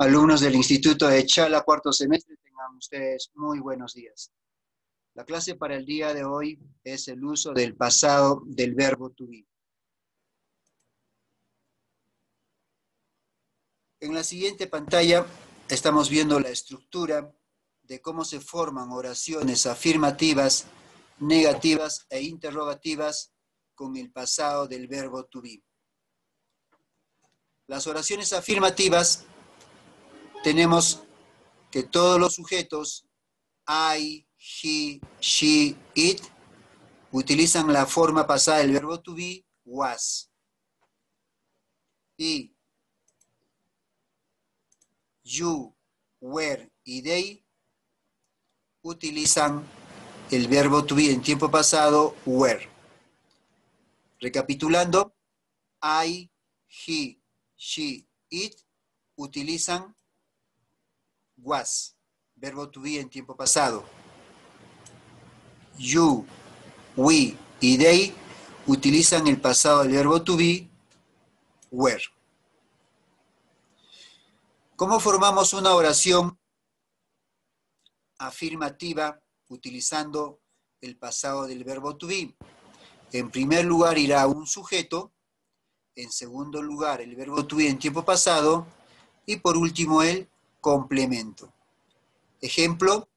Alumnos del Instituto de Chala, cuarto semestre, tengan ustedes muy buenos días. La clase para el día de hoy es el uso del pasado del verbo to be. En la siguiente pantalla estamos viendo la estructura de cómo se forman oraciones afirmativas, negativas e interrogativas con el pasado del verbo to be. Las oraciones afirmativas tenemos que todos los sujetos I, he, she, it utilizan la forma pasada del verbo to be, was. Y you, were y they utilizan el verbo to be en tiempo pasado, were. Recapitulando, I, he, she, it utilizan was, verbo to be en tiempo pasado. You, we y they utilizan el pasado del verbo to be, were. ¿Cómo formamos una oración afirmativa utilizando el pasado del verbo to be? En primer lugar irá un sujeto, en segundo lugar el verbo to be en tiempo pasado y por último el complemento. Ejemplo,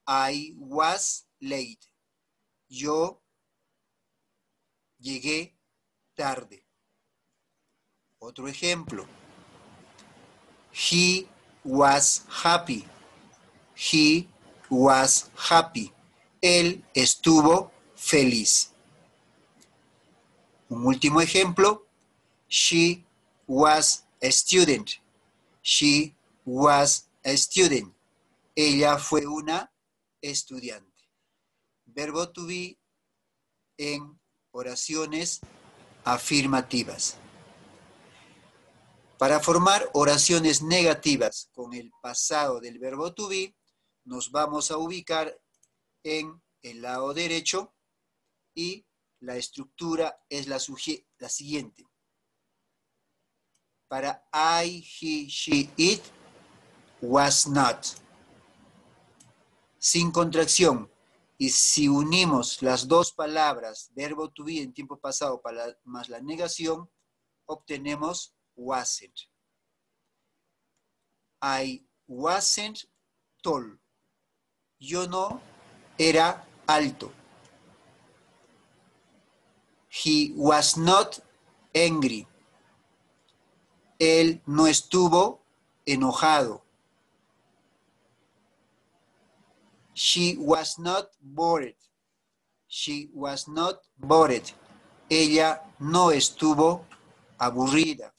I was late. Yo llegué tarde. Otro ejemplo, he was happy. He was happy. Él estuvo feliz. Un último ejemplo, she was a student. She was a student. Ella fue una estudiante. Verbo to be en oraciones afirmativas. Para formar oraciones negativas con el pasado del verbo to be, nos vamos a ubicar en el lado derecho y la estructura es la siguiente. Para I, he, she, it, was not. Sin contracción. Y si unimos las dos palabras, verbo to be en tiempo pasado más la negación, obtenemos wasn't. I wasn't tall. Yo no era alto. He was not angry. Él no estuvo enojado. She was not bored. She was not bored. Ella no estuvo aburrida.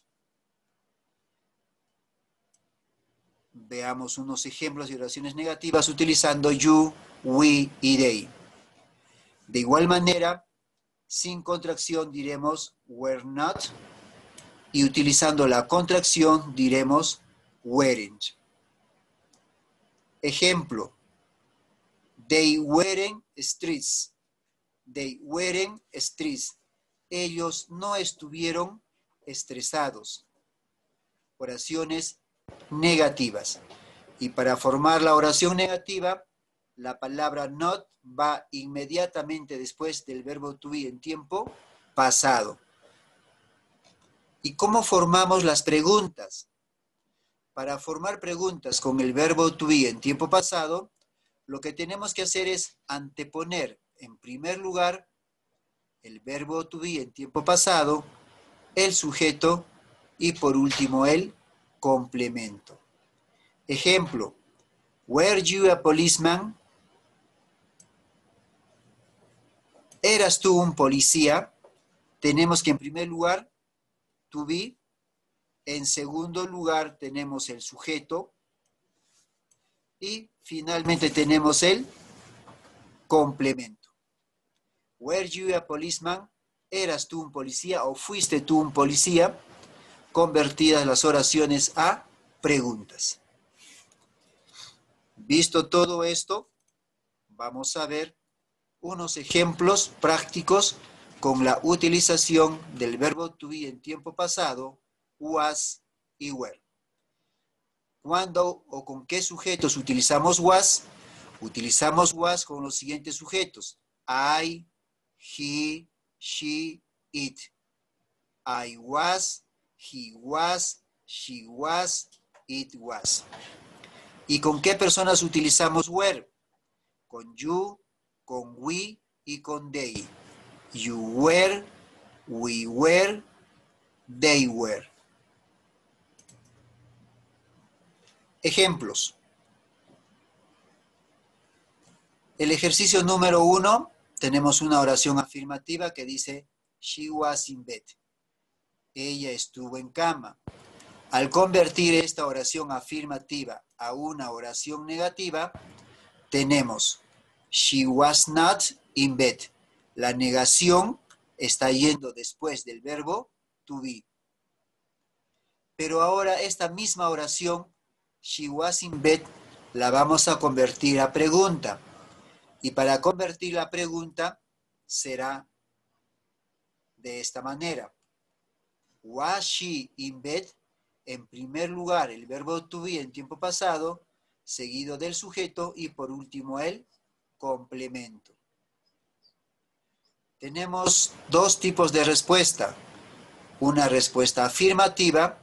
Veamos unos ejemplos de oraciones negativas utilizando you, we y they. De igual manera, sin contracción diremos were not y utilizando la contracción diremos weren't. Ejemplo, they weren't stressed. They weren't stressed. Ellos no estuvieron estresados. Oraciones negativas. Y para formar la oración negativa, la palabra not va inmediatamente después del verbo to be en tiempo pasado. ¿Y cómo formamos las preguntas? Para formar preguntas con el verbo to be en tiempo pasado, lo que tenemos que hacer es anteponer en primer lugar el verbo to be en tiempo pasado, el sujeto y por último el complemento. Ejemplo, were you a policeman? ¿Eras tú un policía? Tenemos que en primer lugar to be, en segundo lugar tenemos el sujeto y finalmente tenemos el complemento. Were you a policeman? ¿Eras tú un policía o fuiste tú un policía? Convertidas las oraciones a preguntas. Visto todo esto, vamos a ver unos ejemplos prácticos con la utilización del verbo to be en tiempo pasado, was y were. ¿Cuándo o con qué sujetos utilizamos was? Utilizamos was con los siguientes sujetos. I, he, she, it. I was, he was, she was, it was. ¿Y con qué personas utilizamos were? Con you, con we y con they. You were, we were, they were. Ejemplos. El ejercicio número 1, tenemos una oración afirmativa que dice, she was in bed. Ella estuvo en cama. Al convertir esta oración afirmativa a una oración negativa, tenemos, she was not in bed. La negación está yendo después del verbo to be. Pero ahora esta misma oración, she was in bed, la vamos a convertir a pregunta. Y para convertir la pregunta será de esta manera. Was she in bed? En primer lugar, el verbo to be en tiempo pasado, seguido del sujeto y por último el complemento. Tenemos dos tipos de respuesta. Una respuesta afirmativa,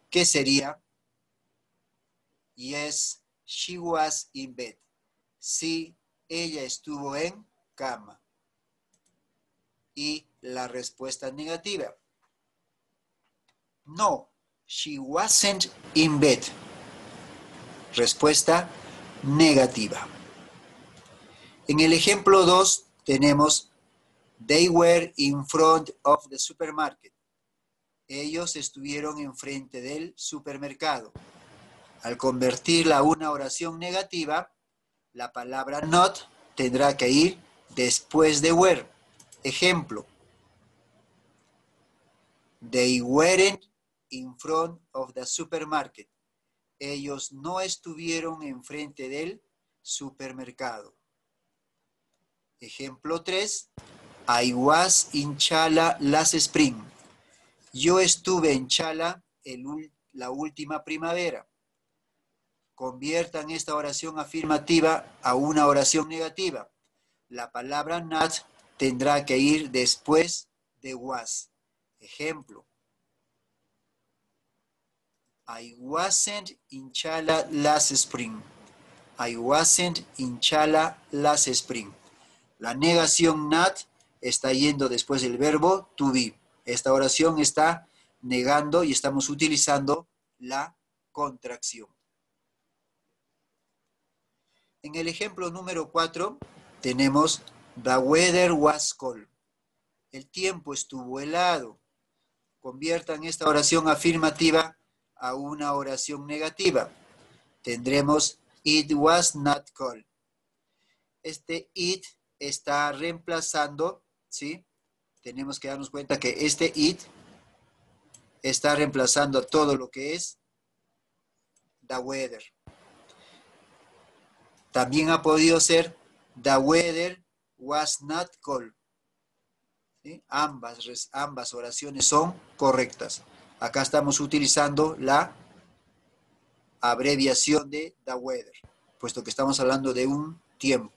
que sería yes, she was in bed. Sí, ella estuvo en cama. Y la respuesta negativa. No, she wasn't in bed. Respuesta negativa. En el ejemplo 2 tenemos they were in front of the supermarket. Ellos estuvieron enfrente del supermercado. Al convertirla a una oración negativa, la palabra not tendrá que ir después de were. Ejemplo. They weren't in front of the supermarket. Ellos no estuvieron enfrente del supermercado. Ejemplo 3. I was in Chala last spring. Yo estuve en Chala la última primavera. Conviertan esta oración afirmativa a una oración negativa. La palabra not tendrá que ir después de was. Ejemplo. I wasn't in Chala last spring. I wasn't in Chala last spring. La negación not está yendo después del verbo to be. Esta oración está negando y estamos utilizando la contracción. En el ejemplo número 4 tenemos the weather was cold. El tiempo estuvo helado. Conviertan esta oración afirmativa a una oración negativa. Tendremos it was not cold. Este it está reemplazando, ¿sí? Tenemos que darnos cuenta que este it está reemplazando todo lo que es the weather. También ha podido ser the weather was not cold. ¿Sí? Ambas oraciones son correctas. Acá estamos utilizando la abreviación de the weather, puesto que estamos hablando de un tiempo.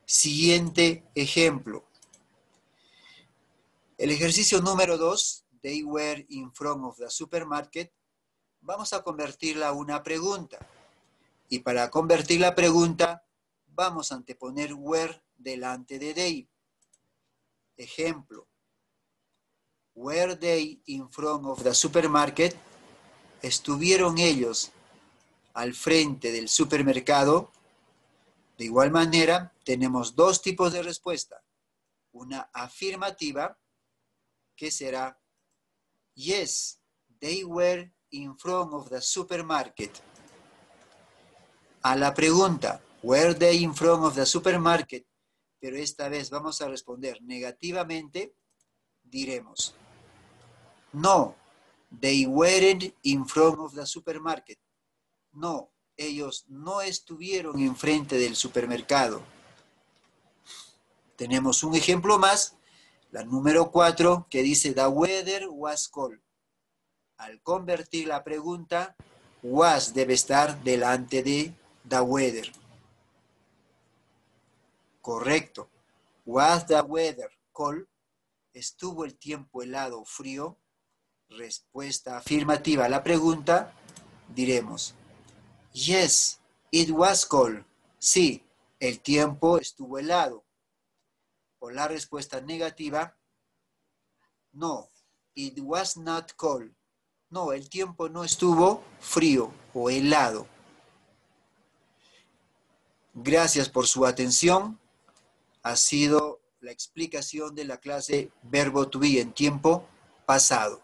Siguiente ejemplo. El ejercicio número 2, they were in front of the supermarket, vamos a convertirla a una pregunta. Y para convertir la pregunta, vamos a anteponer were delante de they. Ejemplo. Were they in front of the supermarket? ¿Estuvieron ellos al frente del supermercado? De igual manera, tenemos dos tipos de respuesta. Una afirmativa, que será yes, they were in front of the supermarket. A la pregunta, were they in front of the supermarket? Pero esta vez vamos a responder negativamente, diremos no, they weren't in front of the supermarket. No, ellos no estuvieron enfrente del supermercado. Tenemos un ejemplo más, la número 4, que dice the weather was cold. Al convertir la pregunta, Was debe estar delante de the weather. Correcto. Was the weather cold? ¿Estuvo el tiempo helado o frío? Respuesta afirmativa a la pregunta, diremos, yes, it was cold. Sí, el tiempo estuvo helado. O la respuesta negativa, no, it was not cold. No, el tiempo no estuvo frío o helado. Gracias por su atención. Ha sido la explicación de la clase verbo to be en tiempo pasado.